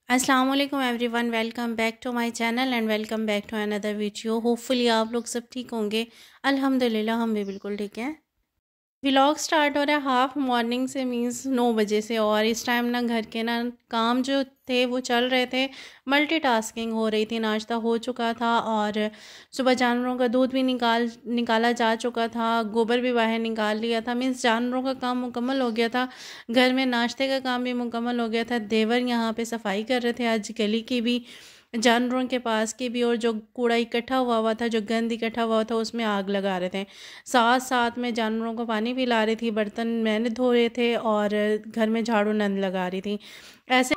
अस्सलाम वालेकुम everyone, welcome back to my channel and welcome back to another video. Hopefully आप लोग सब ठीक होंगे। अल्हम्दुलिल्लाह हम भी बिल्कुल ठीक हैं। व्लॉग स्टार्ट हो रहा है हाफ मॉर्निंग से, मींस 9 बजे से। और इस टाइम ना घर के ना काम जो थे वो चल रहे थे, मल्टीटास्किंग हो रही थी। नाश्ता हो चुका था और सुबह जानवरों का दूध भी निकाला जा चुका था, गोबर भी बाहर निकाल लिया था। मींस जानवरों का काम मुकम्मल हो गया था, घर में नाश्ते का काम भी मुकम्मल हो गया था। देवर यहाँ पे सफाई कर रहे थे आज गली की भी, जानवरों के पास की भी, और जो कूड़ा इकट्ठा हुआ था, जो गंद इकट्ठा हुआ था, उसमें आग लगा रहे थे। साथ साथ में जानवरों को पानी पिला रही थी, बर्तन मैंने धो रहे थे और घर में झाड़ू नंद लगा रही थी। ऐसे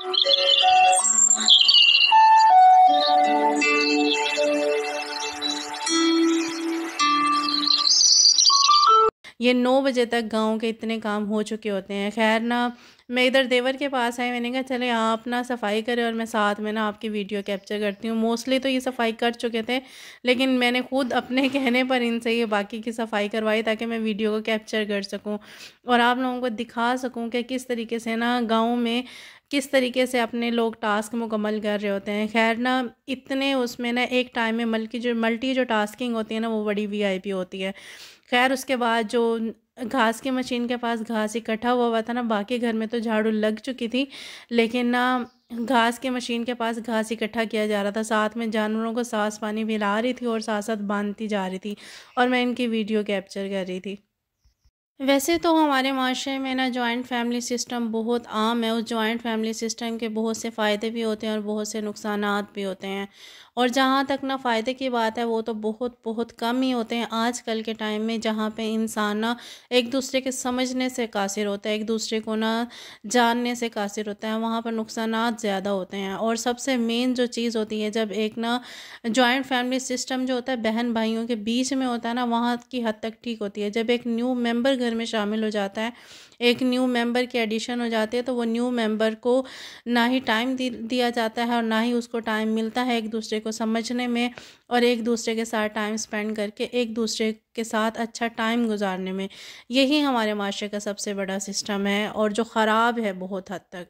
ये 9 बजे तक गांव के इतने काम हो चुके होते हैं। खैर ना, मैं इधर देवर के पास आई, मैंने कहा चले आप ना सफाई करें और मैं साथ में ना आपकी वीडियो कैप्चर करती हूँ। मोस्टली तो ये सफाई कर चुके थे, लेकिन मैंने खुद अपने कहने पर इनसे ये बाकी की सफाई करवाई ताकि मैं वीडियो को कैप्चर कर सकूँ और आप लोगों को दिखा सकूँ कि किस तरीके से ना गाँव में किस तरीके से अपने लोग टास्क मुकम्मल कर रहे होते हैं। खैर ना, इतने उसमें ना एक टाइम में मल्टी जो टास्किंग होती है ना, वो बड़ी वीआईपी होती है। खैर उसके बाद जो घास की मशीन के पास घास इकट्ठा हुआ था ना, बाकी घर में तो झाड़ू लग चुकी थी, लेकिन ना घास की मशीन के पास घास इकट्ठा किया जा रहा था। साथ में जानवरों को सांस पानी पिला रही थी और साथ साथ बांधती जा रही थी और मैं इनकी वीडियो कैप्चर कर रही थी। वैसे तो हमारे माशरे में ना जॉइंट फैमिली सिस्टम बहुत आम है। उस जॉइंट फैमिली सिस्टम के बहुत से फ़ायदे भी होते हैं और बहुत से नुकसानात भी होते हैं। और जहाँ तक ना फ़ायदे की बात है, वो तो बहुत बहुत कम ही होते हैं आजकल के टाइम में, जहाँ पे इंसान ना एक दूसरे के समझने से कासिर होता है, एक दूसरे को ना जानने से कासिर होता है। वहाँ पर नुकसानात ज़्यादा होते हैं। और सबसे मेन जो चीज़ होती है, जब एक ना जॉइंट फैमिली सिस्टम जो होता है बहन भाइयों के बीच में होता है ना, वहाँ की हद तक ठीक होती है। जब एक न्यू मेंबर घर में शामिल हो जाता है, एक न्यू मेंबर की एडिशन हो जाती है, तो वो न्यू मेंबर को ना ही टाइम दिया जाता है और ना ही उसको टाइम मिलता है एक दूसरे को समझने में और एक दूसरे के साथ टाइम स्पेंड करके एक दूसरे के साथ अच्छा टाइम गुजारने में। यही हमारे माशरे का सबसे बड़ा सिस्टम है और जो ख़राब है बहुत हद तक।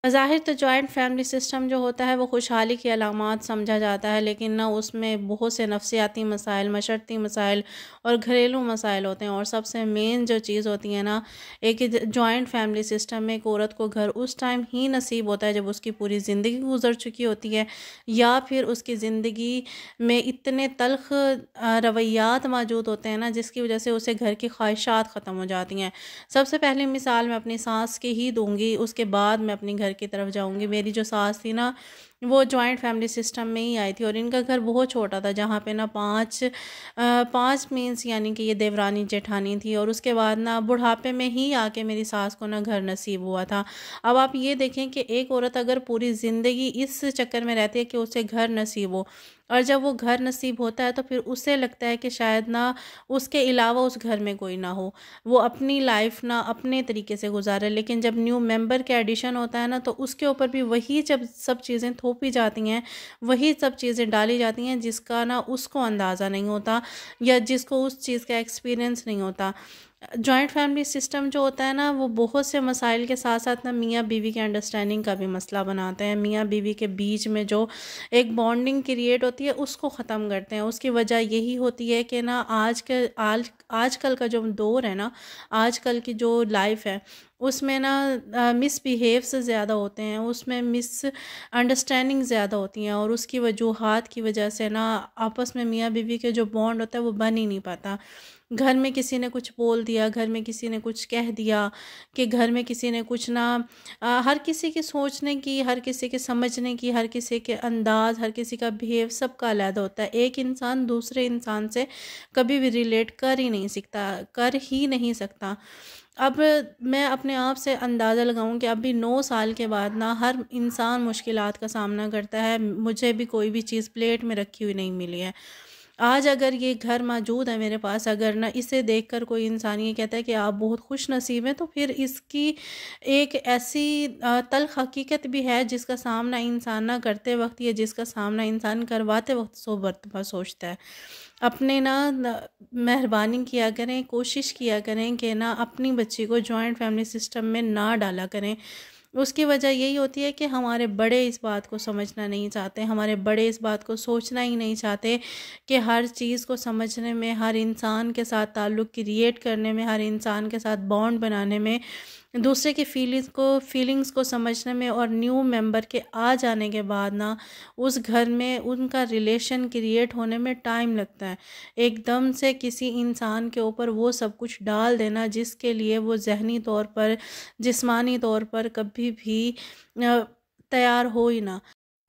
ज़ाहिर तो जॉइंट फैमिली सिस्टम जो होता है वो खुशहाली की अलामत समझा जाता है, लेकिन ना उसमें बहुत से नफसियाती मसाइल, मशरती मसाइल और घरेलू मसाइल होते हैं। और सबसे मेन जो चीज़ होती है ना, एक जॉइंट फैमिली सिस्टम में एक औरत को घर उस टाइम ही नसीब होता है जब उसकी पूरी ज़िंदगी गुजर चुकी होती है, या फिर उसकी ज़िंदगी में इतने तल्ख रवैयात मौजूद होते हैं ना, जिसकी वजह से उसे घर की ख्वाहिशात ख़त्म हो जाती हैं। सबसे पहली मिसाल मैं अपनी सास की ही दूंगी, उसके बाद मैं अपनी घर की तरफ जाऊंगी। मेरी जो सास थी ना, वो जॉइंट फैमिली सिस्टम में ही आई थी और इनका घर बहुत छोटा था, जहाँ पे ना पाँच मीन्स यानी कि ये देवरानी जेठानी थी। और उसके बाद ना बुढ़ापे में ही आके मेरी सास को ना घर नसीब हुआ था। अब आप ये देखें कि एक औरत अगर पूरी ज़िंदगी इस चक्कर में रहती है कि उसे घर नसीब हो, और जब वो घर नसीब होता है तो फिर उसे लगता है कि शायद ना उसके अलावा उस घर में कोई ना हो, वो अपनी लाइफ ना अपने तरीके से गुजारे। लेकिन जब न्यू मेंबर के एडिशन होता है ना, तो उसके ऊपर भी वही जब सब चीज़ें थोपी जाती हैं, वही सब चीज़ें डाली जाती हैं जिसका ना उसको अंदाज़ा नहीं होता या जिसको उस चीज़ का एक्सपीरियंस नहीं होता। जॉइंट फैमिली सिस्टम जो होता है ना, वो बहुत से मसाइल के साथ साथ ना मियाँ बीवी के अंडरस्टैंडिंग का भी मसला बनाते हैं। मियाँ बीवी के बीच में जो एक बॉन्डिंग क्रिएट होती है उसको ख़त्म करते हैं। उसकी वजह यही होती है कि ना आजकल का जो दौर है ना, आजकल की जो लाइफ है, उसमें ना मिसबिहेव से ज़्यादा होते हैं, उसमें मिस अंडरस्टैंडिंग ज़्यादा होती हैं और उसकी वजूहात की वजह से ना आपस में मियाँ बीवी के जो बॉन्ड होता है वो बन ही नहीं पाता। घर में किसी ने कुछ बोल दिया, घर में किसी ने कुछ कह दिया, कि घर में किसी ने कुछ ना हर किसी की सोचने की, हर किसी के समझने की, हर किसी के अंदाज़, हर किसी का बिहेव सबका अलग होता है। एक इंसान दूसरे इंसान से कभी भी रिलेट कर ही नहीं सकता। अब मैं अपने आप से अंदाज़ा लगाऊं कि अभी 9 साल के बाद ना हर इंसान मुश्किलात का सामना करता है। मुझे भी कोई भी चीज़ प्लेट में रखी हुई नहीं मिली है। आज अगर ये घर मौजूद है मेरे पास, अगर ना इसे देखकर कोई इंसान ये कहता है कि आप बहुत खुश नसीब हैं, तो फिर इसकी एक ऐसी तल्ख हकीकत भी है जिसका सामना इंसान ना करते वक्त या जिसका सामना इंसान करवाते वक्त 100 मरतबा सोचता है। अपने ना मेहरबानी किया करें, कोशिश किया करें कि ना अपनी बच्ची को जॉइंट फैमिली सिस्टम में ना डाला करें। उसकी वजह यही होती है कि हमारे बड़े इस बात को समझना नहीं चाहते, हमारे बड़े इस बात को सोचना ही नहीं चाहते कि हर चीज़ को समझने में, हर इंसान के साथ ताल्लुक़ क्रिएट करने में, हर इंसान के साथ बॉन्ड बनाने में, दूसरे की फीलिंग्स को समझने में, और न्यू मेंबर के आ जाने के बाद ना उस घर में उनका रिलेशन क्रिएट होने में टाइम लगता है। एकदम से किसी इंसान के ऊपर वो सब कुछ डाल देना जिसके लिए वो ज़हनी तौर पर, जिस्मानी तौर पर कभी भी अ, तैयार हो ही ना।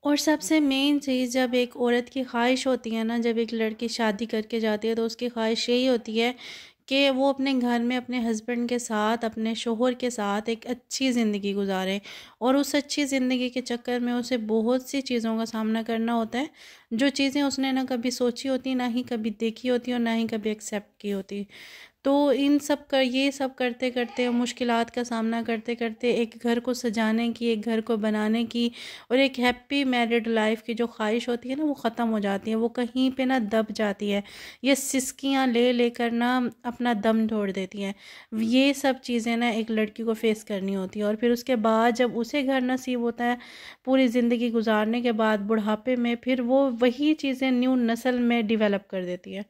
और सबसे मेन चीज़, जब एक औरत की ख्वाहिश होती है ना, जब एक लड़की शादी करके जाती है तो उसकी ख्वाहिश यही होती है कि वो अपने घर में अपने हस्बैंड के साथ, अपने शोहर के साथ एक अच्छी ज़िंदगी गुजारे। और उस अच्छी ज़िंदगी के चक्कर में उसे बहुत सी चीज़ों का सामना करना होता है, जो चीज़ें उसने ना कभी सोची होती, ना ही कभी देखी होती और ना ही कभी एक्सेप्ट की होती। तो इन सब का ये सब करते करते, मुश्किलात का सामना करते करते, एक घर को सजाने की, एक घर को बनाने की और एक हैप्पी मैरिड लाइफ की जो ख्वाहिश होती है ना, वो ख़त्म हो जाती है, वो कहीं पे ना दब जाती है। ये सिसकियाँ ले लेकर ना अपना दम तोड़ देती हैं। ये सब चीज़ें ना एक लड़की को फेस करनी होती है। और फिर उसके बाद जब उसे घर नसीब होता है, पूरी ज़िंदगी गुजारने के बाद बुढ़ापे में, फिर वो वही चीज़ें न्यू नस्ल में डिवेलप कर देती है।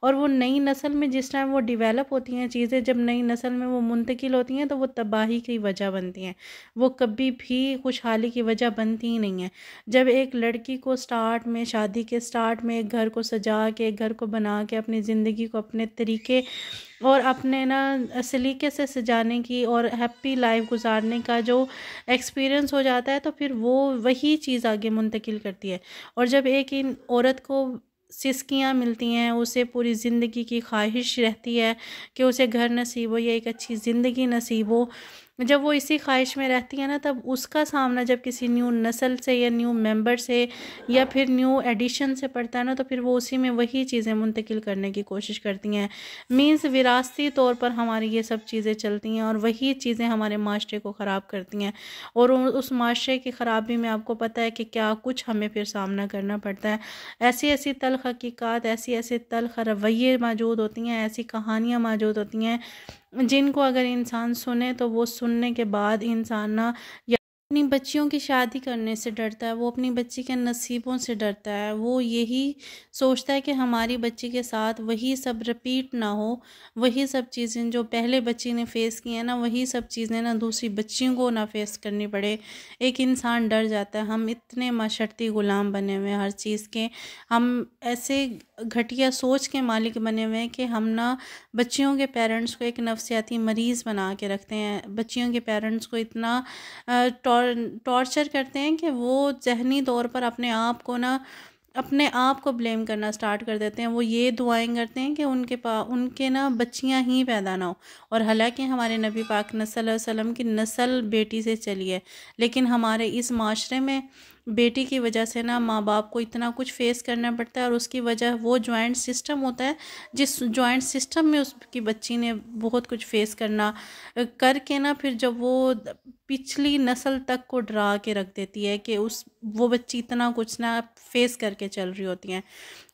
और वो नई नस्ल में जिस टाइम वो डिवेलप होती हैं चीज़ें, जब नई नस्ल में वो मुंतकिल होती हैं, तो वो तबाही की वजह बनती हैं, वो कभी भी खुशहाली की वजह बनती ही नहीं है। जब एक लड़की को स्टार्ट में, शादी के स्टार्ट में, एक घर को सजा के, एक घर को बना के, अपनी ज़िंदगी को अपने तरीके और अपने ना सलीके से सजाने की और हैप्पी लाइफ गुजारने का जो एक्सपीरियंस हो जाता है, तो फिर वो वही चीज़ आगे मुंतकिल करती है। और जब एक इन औरत को सिसकियाँ मिलती हैं, उसे पूरी ज़िंदगी की ख्वाहिश रहती है कि उसे घर नसीब हो या एक अच्छी ज़िंदगी नसीब हो, जब वो इसी ख्वाहिश में रहती है ना, तब उसका सामना जब किसी न्यू नस्ल से या न्यू मेंबर से या फिर न्यू एडिशन से पड़ता है ना, तो फिर वो उसी में वही चीज़ें मुंतकिल करने की कोशिश करती हैं। मीन्स विरासती तौर पर हमारी ये सब चीज़ें चलती हैं और वही चीज़ें हमारे माशरे को ख़राब करती हैं। और उस माशरे की ख़राबी में आपको पता है कि क्या कुछ हमें फिर सामना करना पड़ता है। ऐसी ऐसी तल्ख़ हकीकात, ऐसी ऐसे तल्ख़ रवैये मौजूद होती हैं, ऐसी कहानियाँ मौजूद होती हैं जिनको अगर इंसान सुने तो वो सुनने के बाद इंसान ना या अपनी बच्चियों की शादी करने से डरता है, वो अपनी बच्ची के नसीबों से डरता है। वो यही सोचता है कि हमारी बच्ची के साथ वही सब रिपीट ना हो, वही सब चीज़ें जो पहले बच्ची ने फ़ेस की हैं ना, वही सब चीज़ें ना दूसरी बच्चियों को ना फ़ेस करनी पड़े। एक इंसान डर जाता है। हम इतने माशरती ग़ुलाम बने हुए हैं हर चीज़ के, हम ऐसे घटिया सोच के मालिक बने हुए हैं कि हम ना बच्चियों के पेरेंट्स को एक नफ्सियाती मरीज़ बना के रखते हैं। बच्चियों के पेरेंट्स को इतना टॉर्चर करते हैं कि वो ज़हनी तौर पर अपने आप को ब्लेम करना स्टार्ट कर देते हैं। वो ये दुआएं करते हैं कि उनके ना बच्चियां ही पैदा ना हो। और हालांकि हमारे नबी पाक सल्लल्लाहु अलैहि वसल्लम की नस्ल बेटी से चली है, लेकिन हमारे इस माशरे में बेटी की वजह से ना माँ बाप को इतना कुछ फेस करना पड़ता है। और उसकी वजह वो जॉइंट सिस्टम होता है, जिस जॉइंट सिस्टम में उसकी बच्ची ने बहुत कुछ फेस करना करके ना, फिर जब वो पिछली नस्ल तक को डरा के रख देती है कि वो बच्ची इतना कुछ ना फेस करके चल रही होती हैं।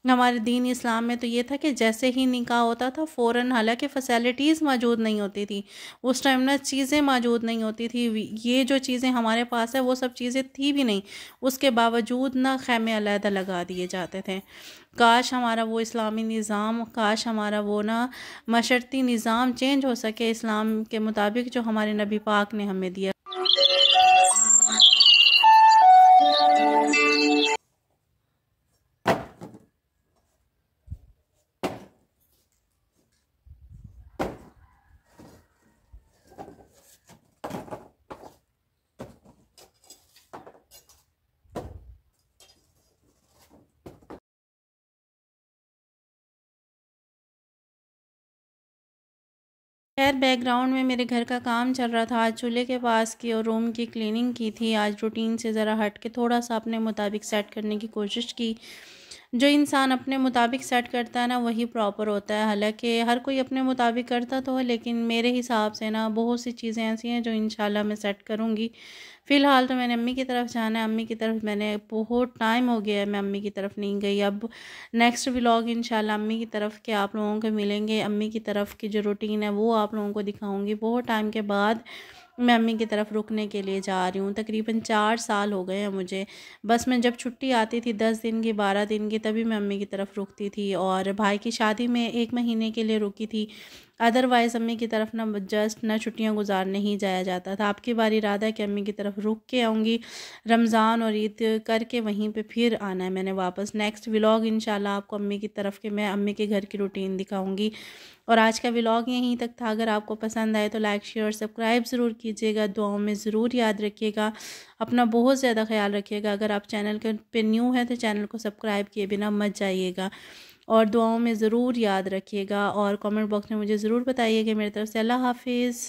हमारे दीन इस्लाम में तो ये था कि जैसे ही निकाह होता था फ़ौरन, हालांकि फ़ैसिलिटीज़ मौजूद नहीं होती थी उस टाइम ना, चीज़ें मौजूद नहीं होती थी, ये जो चीज़ें हमारे पास है वो सब चीज़ें थी भी नहीं, उसके बावजूद ना ख़ैमे अलहदा लगा दिए जाते थे। काश हमारा वो इस्लामी निज़ाम, काश हमारा वो ना मशरती निज़ाम चेंज हो सके इस्लाम के मुताबिक जो हमारे नबी पाक ने हमें दिया। खैर, बैकग्राउंड में मेरे घर का काम चल रहा था। आज चूल्हे के पास की और रूम की क्लीनिंग की थी। आज रूटीन से ज़रा हट के थोड़ा सा अपने मुताबिक सेट करने की कोशिश की। जो इंसान अपने मुताबिक सेट करता है ना, वही प्रॉपर होता है। हालांकि हर कोई अपने मुताबिक करता तो है, लेकिन मेरे हिसाब से ना बहुत सी चीज़ें ऐसी हैं जो इंशाल्लाह मैं सेट करूँगी। फ़िलहाल तो मैंने अम्मी की तरफ जाना है। अम्मी की तरफ मैंने बहुत टाइम हो गया है, मैं अम्मी की तरफ नहीं गई। अब नेक्स्ट व्लॉग इंशाल्लाह अम्मी की तरफ के आप लोगों को मिलेंगे। अम्मी की तरफ की जो रूटीन है वो आप लोगों को दिखाऊंगी। बहुत टाइम के बाद मैं अम्मी की तरफ रुकने के लिए जा रही हूँ। तकरीबन 4 साल हो गए हैं मुझे। बस मैं जब छुट्टी आती थी 10 दिन की, 12 दिन की, तभी मैं अम्मी की तरफ रुकती थी, और भाई की शादी में 1 महीने के लिए रुकी थी। अदरवाइज़ अम्मी की तरफ ना जस्ट ना छुट्टियाँ गुजारने ही जाया जाता था। आपकी बार इरादा है कि अम्मी की तरफ रुक के आऊँगी, रमज़ान और ईद करके वहीं पे फिर आना है मैंने वापस। नेक्स्ट व्लॉग इंशाल्लाह आपको अम्मी की तरफ के, मैं अम्मी के घर की रूटीन दिखाऊँगी। और आज का व्लॉग यहीं तक था। अगर आपको पसंद आए तो लाइक शेयर और सब्सक्राइब ज़रूर कीजिएगा। दुआओं में ज़रूर याद रखिएगा। अपना बहुत ज़्यादा ख्याल रखिएगा। अगर आप चैनल के पे न्यू हैं तो चैनल को सब्सक्राइब किए बिना मत जाइएगा, और दुआओं में ज़रूर याद रखिएगा। और कमेंट बॉक्स में मुझे ज़रूर बताइए कि मेरी तरफ से अल्लाह हाफिज़।